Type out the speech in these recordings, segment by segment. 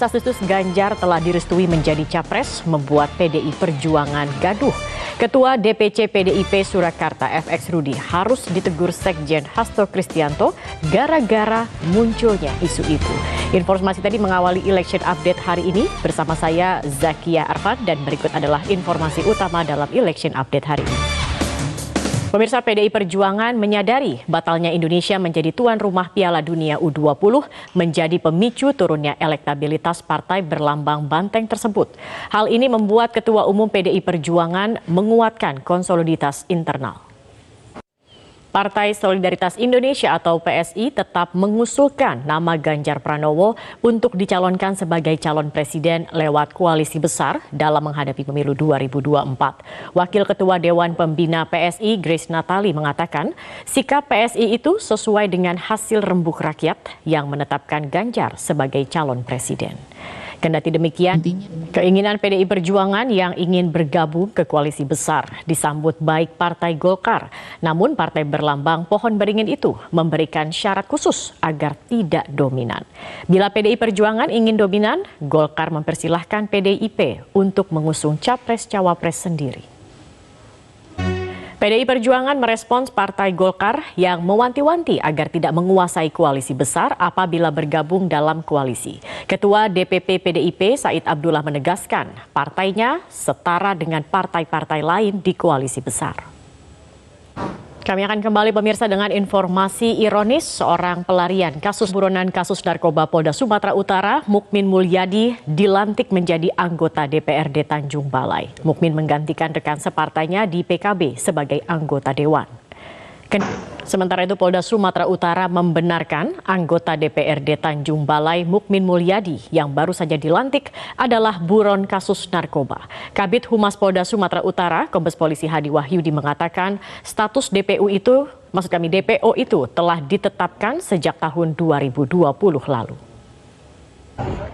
desas-desus Ganjar telah direstui menjadi capres membuat PDI Perjuangan gaduh. Ketua DPC PDIP Surakarta FX Rudi harus ditegur Sekjen Hasto Kristianto gara-gara munculnya isu itu. Informasi tadi mengawali election update hari ini bersama saya Zakia Arfan dan berikut adalah informasi utama dalam election update hari ini. Pemirsa, PDI Perjuangan menyadari batalnya Indonesia menjadi tuan rumah Piala Dunia U20 menjadi pemicu turunnya elektabilitas partai berlambang banteng tersebut. Hal ini membuat Ketua Umum PDI Perjuangan menguatkan konsoliditas internal. Partai Solidaritas Indonesia atau PSI tetap mengusulkan nama Ganjar Pranowo untuk dicalonkan sebagai calon presiden lewat koalisi besar dalam menghadapi pemilu 2024. Wakil Ketua Dewan Pembina PSI Grace Natali mengatakan sikap PSI itu sesuai dengan hasil rembuk rakyat yang menetapkan Ganjar sebagai calon presiden. Kendati demikian, keinginan PDI Perjuangan yang ingin bergabung ke koalisi besar disambut baik Partai Golkar. Namun partai berlambang pohon beringin itu memberikan syarat khusus agar tidak dominan. Bila PDI Perjuangan ingin dominan, Golkar mempersilahkan PDIP untuk mengusung capres-cawapres sendiri. PDI Perjuangan merespons Partai Golkar yang mewanti-wanti agar tidak menguasai koalisi besar apabila bergabung dalam koalisi. Ketua DPP PDIP Said Abdullah menegaskan partainya setara dengan partai-partai lain di koalisi besar. Kami akan kembali pemirsa dengan informasi ironis. Seorang pelarian kasus buronan kasus narkoba Polda Sumatera Utara, Mukmin Mulyadi, dilantik menjadi anggota DPRD Tanjung Balai. Mukmin menggantikan rekan separtainya di PKB sebagai anggota dewan. Sementara itu Polda Sumatera Utara membenarkan anggota DPRD Tanjung Balai Mukmin Mulyadi yang baru saja dilantik adalah buron kasus narkoba. Kabid Humas Polda Sumatera Utara, Kombes Polisi Hadi Wahyudi mengatakan status DPO itu telah ditetapkan sejak tahun 2020 lalu.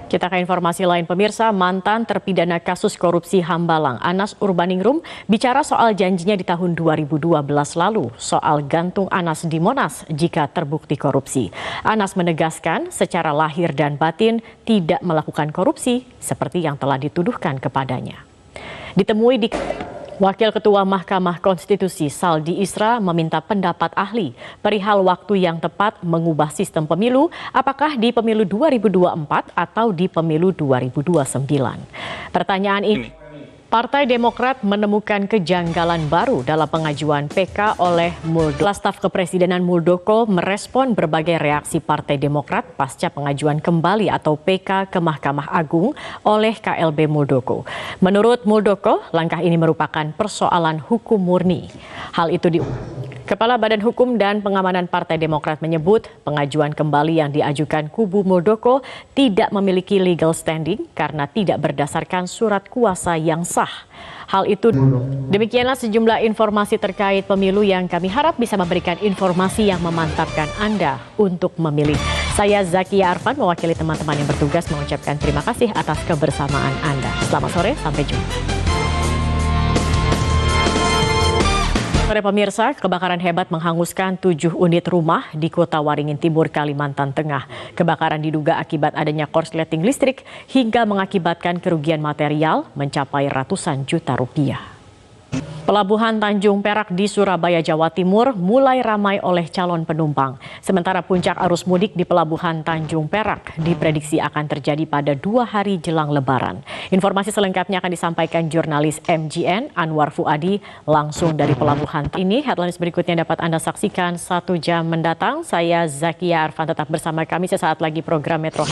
Kita ke informasi lain pemirsa, mantan terpidana kasus korupsi Hambalang Anas Urbaningrum bicara soal janjinya di tahun 2012 lalu soal gantung Anas di Monas jika terbukti korupsi. Anas menegaskan secara lahir dan batin tidak melakukan korupsi seperti yang telah dituduhkan kepadanya. Ditemui di Wakil Ketua Mahkamah Konstitusi Saldi Isra meminta pendapat ahli perihal waktu yang tepat mengubah sistem pemilu, apakah di pemilu 2024 atau di pemilu 2029. Pertanyaan ini, Partai Demokrat menemukan kejanggalan baru dalam pengajuan PK oleh Muldoko. Staf Kepresidenan Muldoko merespon berbagai reaksi Partai Demokrat pasca pengajuan kembali atau PK ke Mahkamah Agung oleh KLB Muldoko. Menurut Muldoko, langkah ini merupakan persoalan hukum murni. Hal itu Kepala Badan Hukum dan Pengamanan Partai Demokrat menyebut pengajuan kembali yang diajukan kubu Muldoko tidak memiliki legal standing karena tidak berdasarkan surat kuasa yang sah. Hal itu demikianlah sejumlah informasi terkait pemilu yang kami harap bisa memberikan informasi yang memantapkan Anda untuk memilih. Saya Zakia Arfan mewakili teman-teman yang bertugas mengucapkan terima kasih atas kebersamaan Anda. Selamat sore, sampai jumpa. Sore pemirsa, kebakaran hebat menghanguskan 7 unit rumah di Kota Waringin Timur, Kalimantan Tengah. Kebakaran diduga akibat adanya korsleting listrik hingga mengakibatkan kerugian material mencapai ratusan juta rupiah. Pelabuhan Tanjung Perak di Surabaya, Jawa Timur mulai ramai oleh calon penumpang. Sementara puncak arus mudik di Pelabuhan Tanjung Perak diprediksi akan terjadi pada 2 hari jelang Lebaran. Informasi selengkapnya akan disampaikan jurnalis MGN Anwar Fuadi langsung dari pelabuhan. Ini headlines berikutnya dapat Anda saksikan 1 jam mendatang. Saya Zakia Arfan, tetap bersama kami sesaat lagi program Metro.